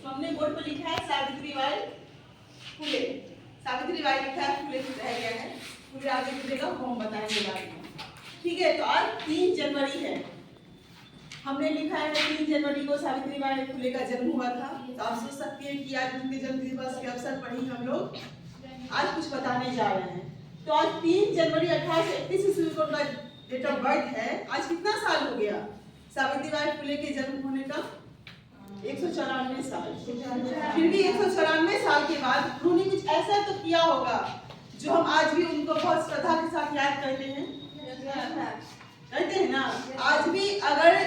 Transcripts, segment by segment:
हमने बोर्ड पर लिखा है सावित्रीबाई फुले। सावित्रीबाई लिखा है, फुले रह गया है, फुले आगे मिलेगा, हम बताएंगे बाद में। ठीक है, तो आज 3 जनवरी है। हमने लिखा है 3 जनवरी को सावित्रीबाई फुले का जन्म हुआ था। तो आप सोच सकते हैं कि आज उनके जन्म दिवस के अवसर पर ही हम लोग आज कुछ बताने जा रहे हैं। तो आज 3 जनवरी 1831 ईस्वी को उनका डेट ऑफ बर्थ है। आज कितना साल हो गया सावित्रीबाई फुले के जन्म होने का? 194 साल। फिर भी 194 साल के बाद उन्होंने कुछ ऐसा तो किया होगा जो हम आज भी उनको बहुत श्रद्धा के साथ याद करते हैं ना। आज भी अगर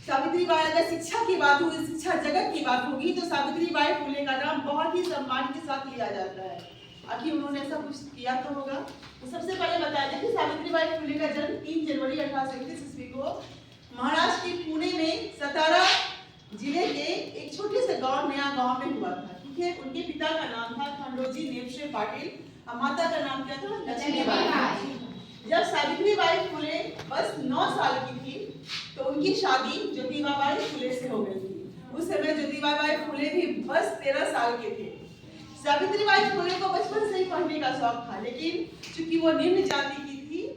सावित्रीबाई अगर शिक्षा की बात होगी, शिक्षा जगत की बात होगी, तो सावित्रीबाई फुले का नाम बहुत ही सम्मान के साथ लिया जाता है। आखिर उन्होंने ऐसा कुछ किया तो होगा। तो सबसे पहले बता दें कि सावित्रीबाई फुले का जन्म 3 जनवरी 1831 ईस्वी को महाराष्ट्र के पुणे में सतारा जिले के एक छोटे से नया गांव में हुआ था। ठीक है, उनके पिता का नाम था खंडोजी नेपसे पाटिल और माता का नाम क्या था? लक्ष्मीबाई। जब सावित्रीबाई फुले बस 9 साल की थी तो उनकी शादी ज्योतिबाबाई फुले से हो गई थी। उस समय ज्योतिबाबाई फुले भी बस 13 साल के थे। सावित्रीबाई फुले को बचपन से ही पढ़ने का शौक था, लेकिन चूंकि वो निम्न जाति की थी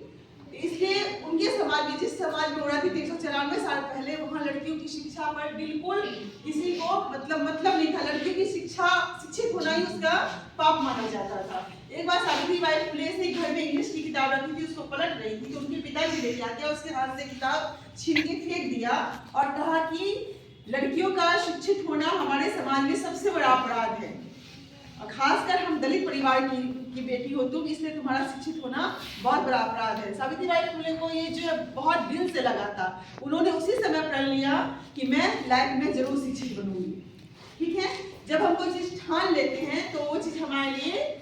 इसलिए उनके समाज में, जिस समाज में हो रहा थी 194 साल पहले, वहाँ लड़कियों की शिक्षा पर बिल्कुल किसी को मतलब नहीं था। लड़कियों की शिक्षित होना ही उसका पाप माना जाता था। एक बार सावित्रीबाई फुले से घर में इंग्लिश की किताब रखी थी, उसको पलट रही थी तो उनके पिताजी लेके आते और उसके हाथ से किताब छीन के फेंक दिया और कहा कि लड़कियों का शिक्षित होना हमारे समाज में सबसे बड़ा अपराध है, खासकर हम दलित परिवार की बेटी हो तुम, इसलिए तुम्हारा शिक्षित होना बहुत बड़ा अपराध है। सावित्रीबाई फुले को ये जो है बहुत दिल से लगा था। उन्होंने उसी समय प्रण लिया कि मैं लाइफ में जरूर शिक्षित बनूंगी। ठीक है, जब हम कोई चीज ठान लेते हैं तो वो चीज हमारे लिए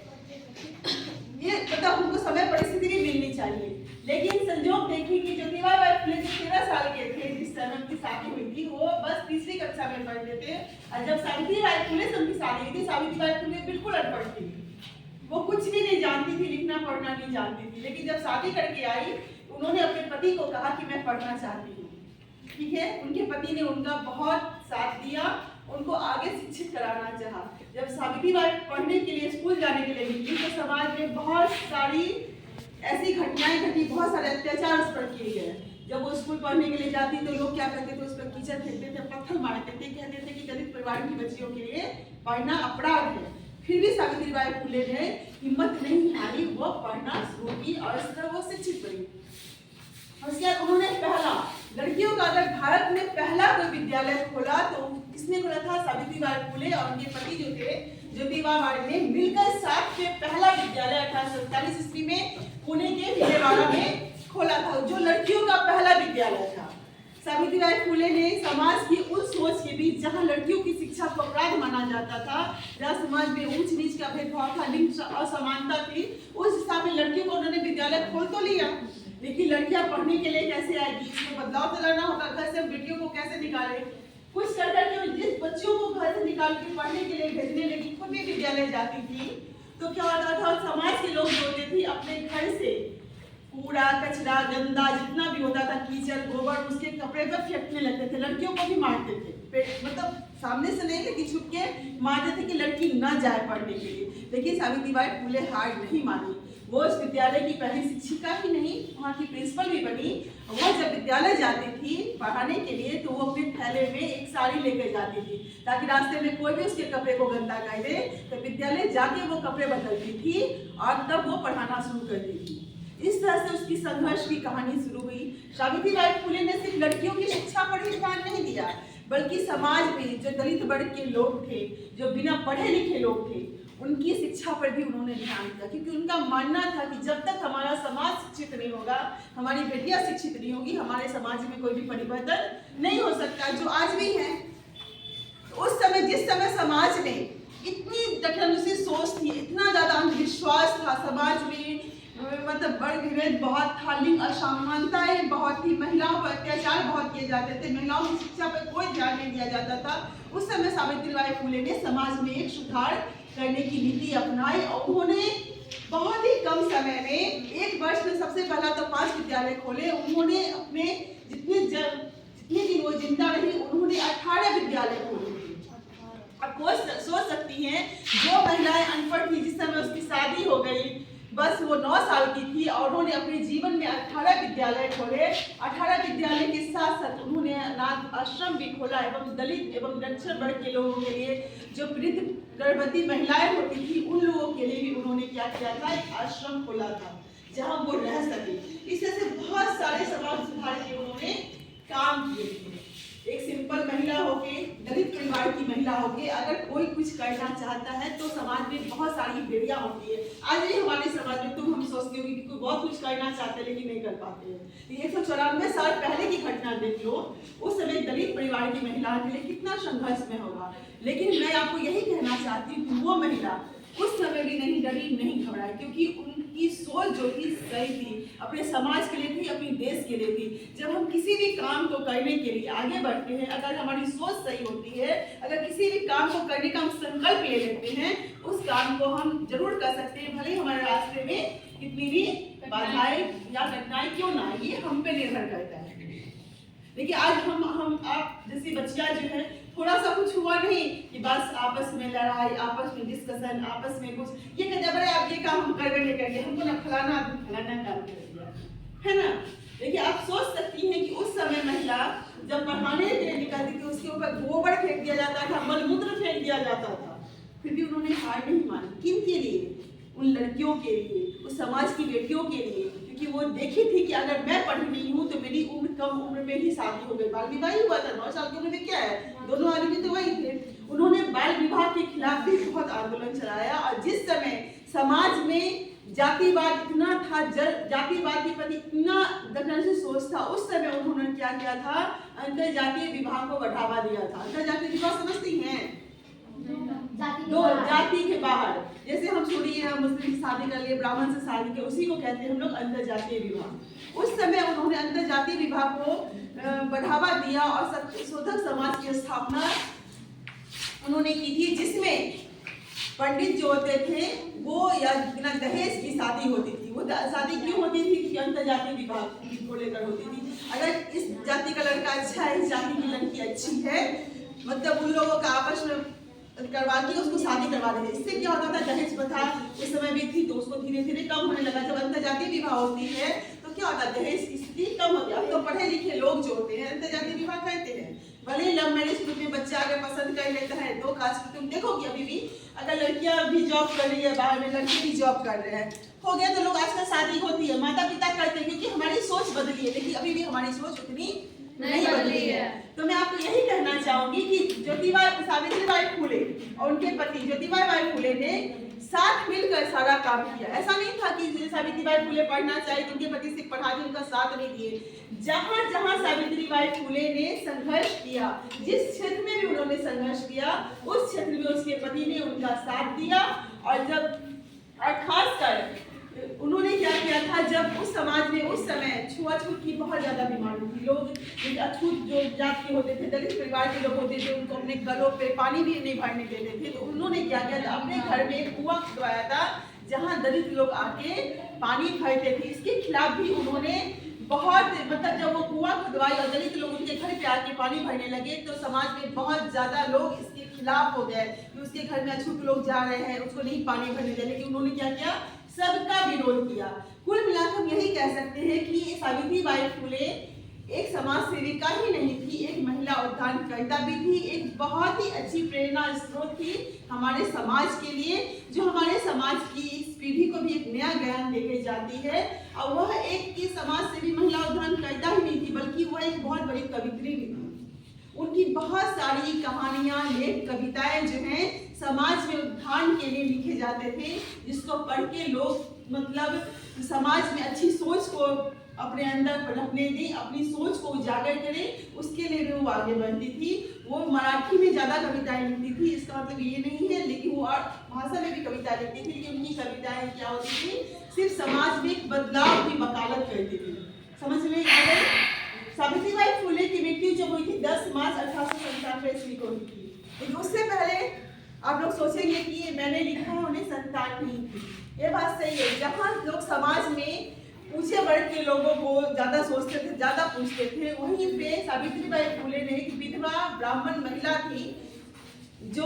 ये मतलब हमको समय परिस्थिति भी मिलनी चाहिए। लेकिन संजोग देखिए कि ज्योतिबाबाई फुले 13 साल के थे जिस समय उनकी शादी हुई थी, वो बस 3री कक्षा में पढ़ते थे। और जब सावित्रीबाई फुले से उनकी शादी हुई थी, सावित्रीबाई फुले बिल्कुल अनपढ़ थी, वो कुछ भी नहीं जानती थी, लिखना पढ़ना नहीं जानती थी। लेकिन जब शादी करके आई, उन्होंने अपने पति को कहा कि मैं पढ़ना चाहती हूँ। ठीक है, उनके पति ने उनका बहुत साथ दिया, उनको आगे शिक्षित कराना चाहा। जब सावित्रीबाई पढ़ने के लिए स्कूल जाने के लिए निकली तो समाज में बहुत सारी ऐसी घटनाएं घटी, बहुत सारे अत्याचार उस पर किए गए। जब वो स्कूल पढ़ने के लिए जाती तो लोग क्या करते थे, उस पर कीचड़ फेंकते थे, पत्थर मारते थे, कहते थे कि दलित परिवार की बच्चियों के लिए पढ़ना अपराध है। फिर भी सावित्रीबाई फुले ने हिम्मत नहीं हारी, वो पढ़ना शुरू की और इस तरह वो शिक्षित बनी। उसके बाद उन्होंने पहला लड़कियों का अगर भारत में पहला कोई विद्यालय खोला तो किसने खोला था? सावित्रीबाई फुले और उनके पति जो थे ज्योतिबाबाई ने मिलकर साथ में पहला विद्यालय 1847 ईस्वी में पुणे के विजयवाड़ा में खोला था, जो लड़कियों का पहला विद्यालय था। सावित्रीबाई फुले ने समाज की उस सोच के बीच जहां लड़कियों की शिक्षा को अपराध माना जाता था, जहां समाज में ऊंच नीच का भेदभाव था, लिंग असमानता थी, उस हिसाब में लड़कियों को उन्होंने विद्यालय खोल तो लिया, लेकिन लड़कियां पढ़ने के लिए कैसे आएगी, इसमें बदलाव तो लाना होगा। घर से बेटियों को कैसे निकाले, कुछ कर करके जिस बच्चों को घर से निकाल के पढ़ने के लिए भेजने लगी, खुद भी विद्यालय जाती थी, तो क्या होता था, समाज के लोग होते थे अपने घर से कूड़ा कचरा गंदा जितना भी होता था, कीचड़ गोबर, उसके कपड़े पर फेंकने लगते थे। लड़कियों को भी मारते थे, मतलब सामने से नहीं लेकिन छुप के मारते थे कि लड़की न जाए पढ़ने के लिए। लेकिन सावित्रीबाई फुले हार नहीं मानी, वो उस विद्यालय की पहली शिक्षिका ही नहीं, वहाँ की प्रिंसिपल भी बनी। वो जब विद्यालय जाती थी पढ़ाने के लिए तो वो अपने थैले में एक साड़ी लेकर जाती थी, ताकि रास्ते में कोई भी उसके कपड़े को गंदा कर दे तो विद्यालय जाके वो कपड़े बदलती थी और तब वो पढ़ाना शुरू करती थी। इस तरह से उसकी संघर्ष की कहानी शुरू हुई। सावित्रीबाई फुले ने सिर्फ लड़कियों की शिक्षा पर ही ध्यान नहीं दिया, बल्कि समाज में जो दलित वर्ग के लोग थे, जो बिना पढ़े लिखे लोग थे, उनकी शिक्षा पर भी उन्होंने ध्यान दिया, क्योंकि उनका मानना था कि जब तक हमारा समाज शिक्षित नहीं होगा, हमारी बेटियां शिक्षित नहीं होगी, हमारे समाज में कोई भी परिवर्तन नहीं हो सकता, जो आज भी है। उस समय जिस समय समाज में इतनी दखलंदाजी सोच थी, इतना ज्यादा अंधविश्वास था समाज में, मतलब वर्ग विभेद बहुत था, लिंग असमानताएं बहुत थी, महिलाओं पर अत्याचार बहुत किए जाते थे, महिलाओं की शिक्षा पर कोई ध्यान नहीं दिया जाता था। उस समय सावित्रीबाई फुले ने समाज में एक सुधार करने की नीति अपनाई और उन्होंने बहुत ही कम समय में, 1 वर्ष में सबसे पहला तो 5 विद्यालय खोले। उन्होंने अपने जितने दिन वो जिंदा रही, उन्होंने 18 विद्यालय खोले। सोच सकती हैं, जो महिलाएं अनपढ़ थी, जिस समय उसकी शादी हो गई, बस वो 9 साल की थी और उन्होंने अपने जीवन में 18 विद्यालय खोले। 18 विद्यालय के साथ साथ उन्होंने अनाथ आश्रम भी खोला एवं दलित एवं निरक्षर वर्ग के लोगों के लिए, जो वृद्ध गर्भवती महिलाएं होती थी, उन लोगों के लिए भी उन्होंने क्या किया था, एक आश्रम खोला था जहां वो रह सके। इस तरह से बहुत सारे समाज सुधार के उन्होंने काम किए थे। एक सिंपल महिला होके, दलित परिवार की महिला होके अगर कोई कुछ करना चाहता है तो समाज में बहुत सारी बेड़ियां होती है। आज भी हमारे समाज में हम सोचते हो कि कोई बहुत कुछ करना चाहते हैं लेकिन नहीं कर पाते हैं। 194 साल पहले की घटना देख लो, उस समय दलित परिवार की महिला के लिए कितना संघर्ष में होगा। लेकिन मैं आपको यही कहना चाहती हूँ कि वो महिला उस समय भी नहीं डरी, नहीं घबराई, क्योंकि उनकी सोच जो थी सही थी, अपने समाज के लिए थी, अपने देश के लिए थी। जब हम किसी भी काम को करने के लिए आगे बढ़ते हैं, अगर हमारी सोच सही होती है, अगर किसी भी काम को करने का हम संकल्प ले लेते हैं, उस काम को हम जरूर कर सकते हैं, भले हमारे रास्ते में कितनी भी बाधाएं या कठिनाई क्यों ना आए, ये हम पे निर्भर करता है। देखिए आज हम आप जैसी बच्चियां जो है, थोड़ा सा कुछ हुआ नहीं कि बस आपस में लड़ाई, आपस में डिस्कशन, आपस में कुछ ये कहते हैं, बड़े आप ये काम हम कर नहीं करेंगे, हमको ना फलाना काम कर दिया, है ना। देखिए आप सोच सकती हैं कि उस समय महिला जब पढ़ाने के लिए निकलती थी, उसके ऊपर गोबर फेंक दिया जाता था, मलमूत्र फेंक दिया जाता था, फिर भी उन्होंने हार नहीं मानी। किन के लिए? उन लड़कियों के लिए, उस समाज की बेटियों के लिए, क्योंकि वो देखी थी कि अगर मैं पढ़ी नहीं हूँ तो मेरी उम्र कम उम्र में ही शादी हो गई। बाल विवाह ही हुआ था, 9 साल की उम्र में क्या है, दोनों आदमी तो वही थे। उन्होंने बाल विवाह के खिलाफ भी बहुत आंदोलन चलाया। और जिस समय समाज में जातिवाद इतना था, जातिवाद के प्रति इतना दखल से सोच था, उस समय उन्होंने क्या किया था, अंतर जातीय विवाह को बढ़ावा दिया था। अंतर जातीय विवाह समझती हैं? दो जाति के बाहर, जैसे हम छोड़िए मुस्लिम से शादी कर लिए, ब्राह्मण से शादी के, उसी को कहते हैं हम लोग अंतर जातीय विवाह। उस समय उन्होंने अंतर जातीय विवाह को बढ़ावा दिया और शोधक समाज की स्थापना उन्होंने की थी, जिसमें पंडित जो होते थे वो या बिना दहेज की शादी होती थी। वो शादी क्यों होती थी? कि अंतर जातीय विवाह को लेकर होती थी। अगर इस जाति का लड़का अच्छा है, इस जाति की लड़की अच्छी है, मतलब उन लोगों का आपस में करवा के उसको शादी करवा देते। इससे क्या होता था, दहेज प्रथा उस समय भी थी तो उसको धीरे धीरे कम होने लगा। जब अंतर्जातीय विवाह होती है तो क्या होता है, दहेज की स्थिति कम होती है। अब तो पढ़े लिखे लोग जो होते हैं अंतर्जातीय विवाह करते हैं। भले लव मैरिज में बच्चा अगर पसंद कर लेता है दो कास्ट, तुम देखोगे अभी भी अगर लड़कियां भी जॉब कर रही है बाहर में, लड़के भी जॉब कर रहे हैं, हो गया तो लोग आजकल शादी होती है, माता पिता करते हैं, क्योंकि हमारी सोच बदली है। लेकिन अभी भी हमारी सोच उतनी नहीं बदली है। तो मैं आपको यही कहना चाहूंगी कि सावित्रीबाई फुले और उनके पति ज्योतिबा फुले ने साथ मिलकर सारा काम किया। ऐसा नहीं था कि सावित्रीबाई फुले पढ़ना चाहिए तो उनके पति सिर्फ पढ़ा दी, उनका साथ नहीं दिए। जहां जहां सावित्रीबाई फुले ने संघर्ष किया, जिस क्षेत्र में भी उन्होंने संघर्ष किया, उस क्षेत्र में उसके पति ने उनका साथ दिया। और खासकर उन्होंने क्या किया था, जब उस समाज में उस समय छुआछूत की बहुत ज्यादा बीमारी थी, लोग अछूत जो जात के होते थे, दलित परिवार के लोग होते थे, उनको अपने गलों पे पानी भी नहीं भरने देते थे। तो उन्होंने क्या किया था, अपने घर में एक कुआं खुदवाया था जहां दलित लोग आके पानी भरते थे। इसके खिलाफ भी उन्होंने बहुत, मतलब जब वो कुआं खुदवाई और दलित लोग उनके घर पे आके पानी भरने लगे तो समाज में बहुत ज्यादा लोग इसके खिलाफ हो गए कि उसके घर में अछूत लोग जा रहे हैं, उसको नहीं पानी भरने दे। लेकिन उन्होंने क्या किया, सबका विरोध किया। कुल मिलाकर हम यही कह सकते हैं कि सावित्रीबाई फुले एक समाज सेविका ही नहीं थी, एक महिला उद्धारकर्ता भी थी, एक बहुत ही अच्छी प्रेरणा स्रोत थी हमारे समाज के लिए, जो हमारे समाज की इस पीढ़ी को भी एक नया ज्ञान लेके जाती है। और वह एक की समाज सेवी महिला उद्धारकर्ता ही नहीं थी, बल्कि वह एक बहुत बड़ी कवित्री भी थी। उनकी बहुत सारी कहानियां, लेख, कविताएं जो हैं समाज में उत्थान के लिए लिखे जाते थे, जिसको पढ़ के लोग मतलब समाज में अच्छी सोच को अपने अंदर पनपने दें, अपनी सोच को उजागर करें, उसके लिए भी वो आगे बढ़ती थी। वो मराठी में ज्यादा कविताएं लिखती थी, इसका मतलब ये नहीं है, लेकिन वो और भाषा में भी कविता लिखती थी। लेकिन उनकी कविताएं क्या होती थी, सिर्फ समाज में एक बदलाव की वकालत करती थी। समझ में आ गई? सावित्रीबाई फुले की मृत्यु जब हुई थी 10 मार्च 1897 ईस्वी को हुई थी। लेकिन उससे पहले आप लोग सोचेंगे कि मैंने लिखा है उन्हें संतान नहीं थी, ये बात सही है। जहाँ लोग समाज में ऊंचे वर्ग के लोगों को ज्यादा सोचते थे, ज्यादा पूछते थे, वहीं पे सावित्रीबाई फुले ने एक विधवा ब्राह्मण महिला थी, जो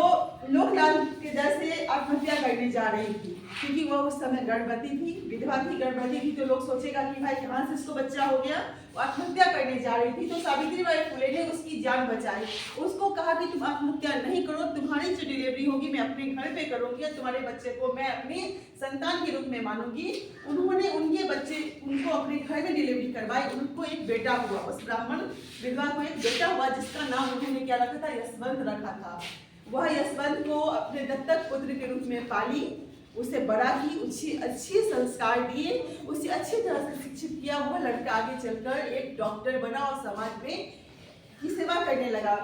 लोकलाल के दर से आत्महत्या करने जा रही थी, क्योंकि वो उस समय गर्भवती थी, विधवा थी, गर्भवती थी, तो लोग सोचेगा कि भाई कहाँ से इसको बच्चा हो गया। वो आत्महत्या करने जा रही थी, तो सावित्रीबाई फुले ने उसकी जान बचाई। उसको कहा कि तुम आत्महत्या नहीं करो, तुम्हारी जो डिलीवरी होगी मैं अपने घर पे करूंगी और तुम्हारे बच्चे को मैं अपने संतान के रूप में मानूंगी। उन्होंने उनके बच्चे उनको अपने घर में डिलीवरी करवाई। उनको एक बेटा हुआ, उस ब्राह्मण विधवा को एक बेटा हुआ, जिसका नाम उन्होंने क्या रखा था, यशवंत रखा था। वह यशवंत को अपने दत्तक पुत्र के रूप में पाली, उसे बड़ा की, अच्छे संस्कार दिए, उसे अच्छी तरह से शिक्षित किया। वह लड़का आगे चलकर एक डॉक्टर बना और समाज में की सेवा करने लगा।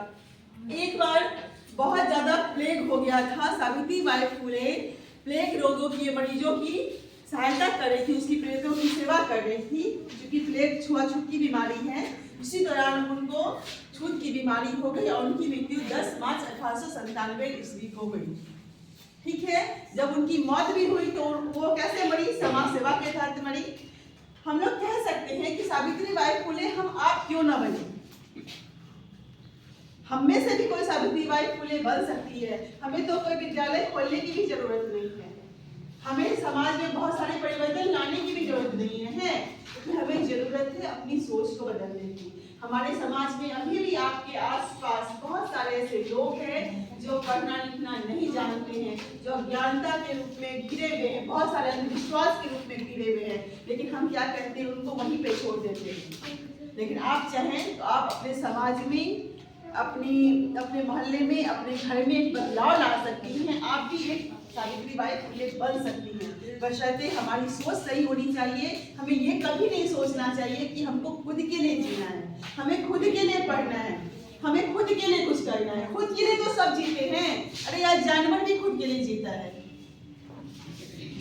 एक बार बहुत ज्यादा प्लेग हो गया था। सावित्रीबाई फुले प्लेग रोगों के मरीजों की सहायता कर रही थी, उसकी प्रेतों की सेवा कर रही थी, क्योंकि प्लेग छुआछूत की बीमारी है। इसी दौरान उनको छूत की बीमारी हो गई और उनकी मृत्यु 10 मार्च 1897 ईस्वी को हुई। ठीक है, जब उनकी मौत भी हुई तो वो कैसे मरी, समाज सेवा के तहत मरी। हम लोग कह सकते हैं कि सावित्रीबाई फुले हम आप क्यों ना बने, हम में से भी कोई सावित्रीबाई फुले बन सकती है। हमें तो कोई विद्यालय खोलने की भी जरूरत नहीं है, हमें समाज में बहुत सारे परिवर्तन लाने की भी जरूरत नहीं है, हमें जरूरत है अपनी सोच को बदलने की। हमारे समाज में अभी भी आपके आसपास बहुत सारे ऐसे लोग हैं जो पढ़ना लिखना नहीं जानते हैं, जो अज्ञानता के रूप में घिरे हुए हैं, बहुत सारे अंधविश्वास के रूप में घिरे हुए हैं, लेकिन हम क्या करते हैं, उनको वहीं पे छोड़ देते हैं। लेकिन आप चाहें तो आप अपने समाज में, अपने मोहल्ले में, अपने घर में एक बदलाव ला सकती हैं। आप भी एक सावित्रीबाई फुले बन सकती हैं, बशर्ते हमारी सोच सही होनी चाहिए। हमें ये कभी नहीं सोचना चाहिए कि हमको खुद के लिए जीना है, हमें खुद के लिए पढ़ना है, हमें खुद के लिए कुछ करना है। खुद के लिए तो सब जीते हैं, अरे यार जानवर भी खुद के लिए जीता है।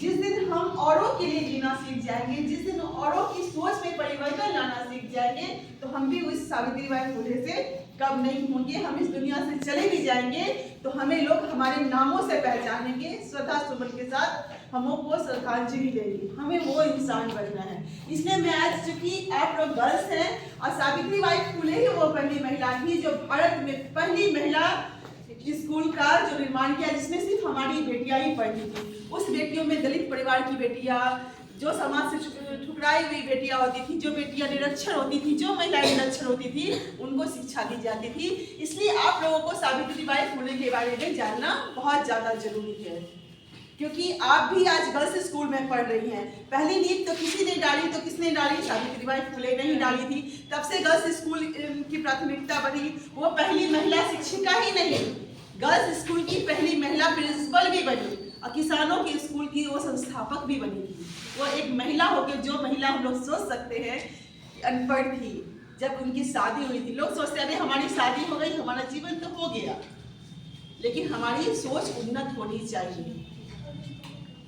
जिस दिन हम औरों के लिए जीना सीख जाएंगे, जिस दिन औरों की सोच में परिवर्तन लाना सीख जाएंगे, तो हम भी उस सावित्रीबाई फुले से कम नहीं होंगे। हम इस दुनिया से चले भी जाएंगे तो हमें लोग हमारे नामों से पहचानेंगे, श्रद्धा सुमन के साथ हमको श्रद्धांजलि देंगे। हमें वो इंसान बनना है। इसलिए मैं आज, चूंकि आप लोग गर्ल्स हैं और सावित्रीबाई फुले ही वो पहली महिला थी जो भारत में पहली महिला स्कूल का जो निर्माण किया, जिसमें सिर्फ हमारी बेटियां ही पढ़ती थी। उस बेटियों में दलित परिवार की बेटियां, जो समाज से ठुकराई हुई बेटियां होती थी, जो बेटियां निरक्षर होती थी, जो महिलाएं निरक्षर होती थी, उनको शिक्षा दी जाती थी। इसलिए आप लोगों को सावित्रीबाई फुले के बारे में जानना बहुत ज्यादा जरूरी है, क्योंकि आप भी आज गर्ल्स स्कूल में पढ़ रही हैं। पहली नींव तो किसी ने डाली, तो किसने डाली, सावित्रीबाई फुले ने ही डाली थी। तब से गर्ल्स स्कूल की प्राथमिकता बनी। वो पहली महिला शिक्षिका ही नहीं, गर्ल्स स्कूल की पहली महिला प्रिंसिपल भी बनी और किसानों के स्कूल की वो संस्थापक भी बनी थी। वो एक महिला होकर, जो महिला हम लोग सोच सकते हैं अनपढ़ थी, जब उनकी शादी हुई थी, लोग सोचते हैं हमारी शादी हो गई, हमारा जीवन तो हो गया, लेकिन हमारी सोच उन्नत होनी चाहिए।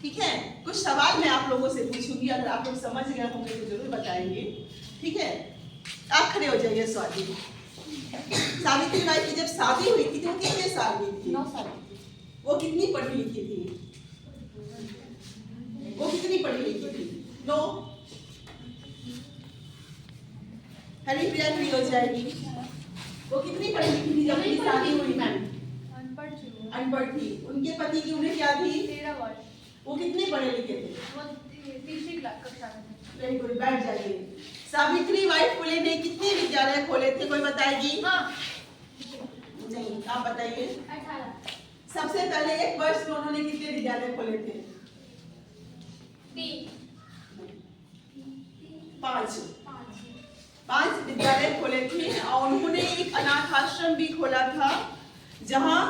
ठीक है, कुछ सवाल मैं आप लोगों से पूछूंगी, अगर आप लोग समझ गए होंगे तो जरूर बताएंगे। ठीक है, आप खड़े हो जाइए। स्वाति, सावित्रीबाई की जब शादी हुई थी तो वो कितने साल की थी? 9 साल। वो कितनी पढ़ी लिखी थी? वो कितनी पढ़ी लिखी थी? 9। हरिप्रिया खड़ी हो जाएगी। वो कितनी पढ़ी लिखी थी जब उनकी शादी हुई? अनपढ़ थी। उनके पति की उम्र क्या थी? 13 वर्ष। वो कितने पढ़े लिखे थे? वो तीसरी कक्षा में थे। वेरी गुड, बैठ जाइए। सावित्रीबाई फुले ने कितने विद्यालय खोले थे, कोई बताएगी? हाँ। नहीं, आप बताइए। 18। सबसे पहले एक वर्ष में उन्होंने कितने विद्यालय खोले थे? 5 विद्यालय खोले थे और उन्होंने एक अनाथ आश्रम भी खोला था, जहां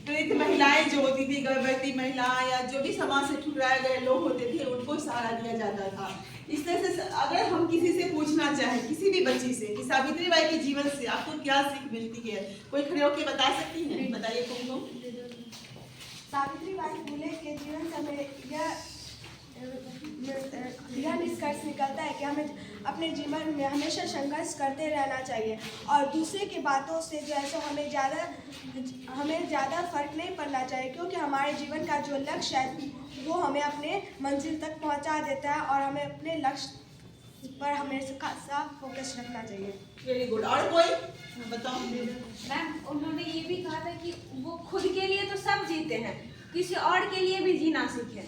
पीड़ित महिलाएं जो होती थी, गर्भवती महिलाएं या जो भी समाज से ठुकराए गए लोग होते थे, उनको सहारा दिया जाता था। इस तरह से अगर हम किसी से पूछना चाहें, किसी भी बच्ची से, कि सावित्रीबाई के जीवन से आपको क्या सीख मिलती है, कोई खड़े होकर बता सकती है? बताइए तुमको। सावित्रीबाई फुले के जीवन से हमें यह निष्कर्ष निकलता है कि हमें अपने जीवन में हमेशा संघर्ष करते रहना चाहिए और दूसरे की बातों से जो है सो हमें ज़्यादा फर्क नहीं पड़ना चाहिए, क्योंकि हमारे जीवन का जो लक्ष्य है वो हमें अपने मंजिल तक पहुंचा देता है और हमें अपने लक्ष्य पर हमें साफ फोकस रखना चाहिए। Very good. और कोई बताओ। मैम उन्होंने ये भी कहा था कि वो खुद के लिए तो सब जीते हैं, किसी और के लिए भी जीना सीखें।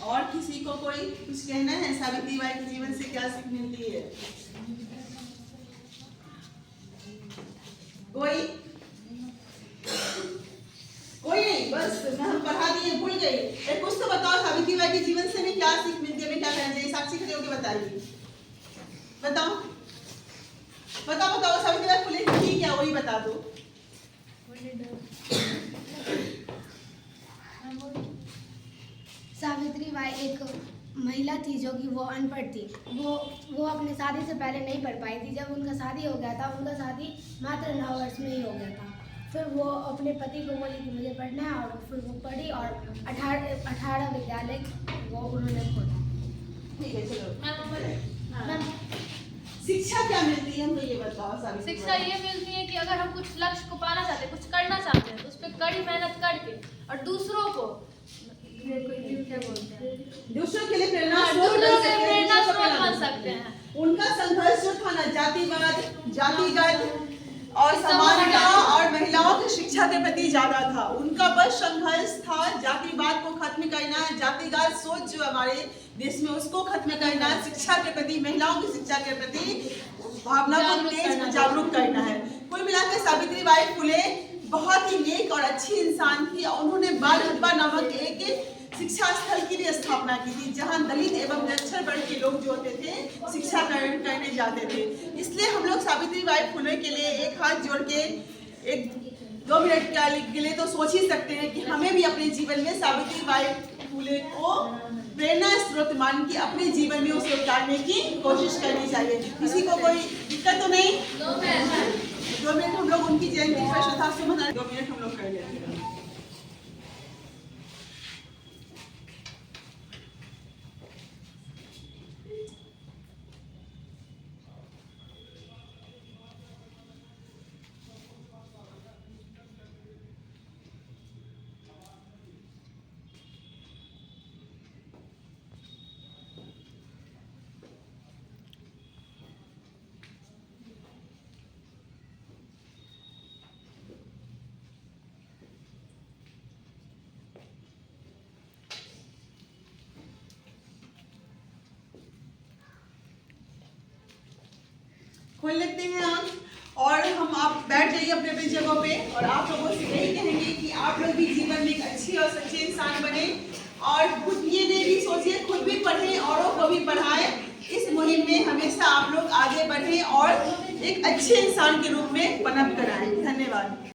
और किसी को कोई कुछ कहना है? सावित्री बाई के जीवन से क्या सीख मिलती है? कोई नहीं, बस हम पढ़ा दिए, भूल गए। एक कुछ तो बताओ, सावित्री बाई के जीवन से हमें क्या सीख मिलती है, हमें क्या करना चाहिए? साक्षी खड़े होकर बताइए, बताओ बताओ बताओ। सावित्री बाई फुले की क्या, वही बता दो। सावित्री बाई एक महिला थी जो कि वो अनपढ़ थी। वो अपने शादी से पहले नहीं पढ़ पाई थी। जब उनका शादी हो गया था, उनका शादी मात्र 9 वर्ष में ही हो गया था। फिर वो अपने पति को बोली कि मुझे पढ़ना है, और फिर वो पढ़ी और 18 विद्यालय वो उन्होंने खोला। ठीक है, चलो। मैम शिक्षा क्या मिलती है, हमको ये बताओ। सावित्री शिक्षा ये मिलती है कि अगर हम कुछ लक्ष्य को पाना चाहते हैं, कुछ करना चाहते हैं, तो उस पर कड़ी मेहनत करके और दूसरों को क्या बोलते हैं, दूसरों के लिए प्रेरणा दूसरों के प्रेरणा स्रोत बन सकते हैं। उनका संघर्ष जो था ना, जातिगत और समानता और महिलाओं की शिक्षा के प्रति ज्यादा था। उनका बस संघर्ष था जातिवाद को खत्म करना, जातिगत सोच जो हमारे देश में उसको खत्म करना, शिक्षा के प्रति, महिलाओं की शिक्षा के प्रति भावना को तेज जागरूक करना है। कुल मिलाकर सावित्री बाई फुले बहुत ही नेक और अच्छी इंसान थी। उन्होंने बाल विधवा नामक एक शिक्षा स्थल की भी स्थापना की थी, जहां दलित एवं निरक्षर वर्ग के लोग जो होते थे शिक्षा करने जाते थे। इसलिए हम लोग सावित्री बाई फुले के लिए एक हाथ जोड़ के 1-2 मिनट के लिए तो सोच ही सकते हैं कि हमें भी अपने जीवन में सावित्री बाई फुले को प्रेरणा स्रोत मान के अपने जीवन में उसे उतारने की कोशिश करनी चाहिए। किसी को कोई दिक्कत तो नहीं? 2 मिनट हम लोग उनकी जयंती पर श्रद्धा से मना, 2 मिनट हम लोग कर लेते हैं। खोल लेते हैं आँख और हम आप बैठ जाइए अपने अपनी जगहों पे। और आप लोगों से यही कहेंगे कि आप लोग भी जीवन में एक अच्छी और सच्चे इंसान बने, और खुद ये भी सोचिए, खुद भी पढ़ें, औरों को भी पढ़ाएं। इस मुहिम में हमेशा आप लोग आगे बढ़ें और एक अच्छे इंसान के रूप में पनप कर आएं। धन्यवाद।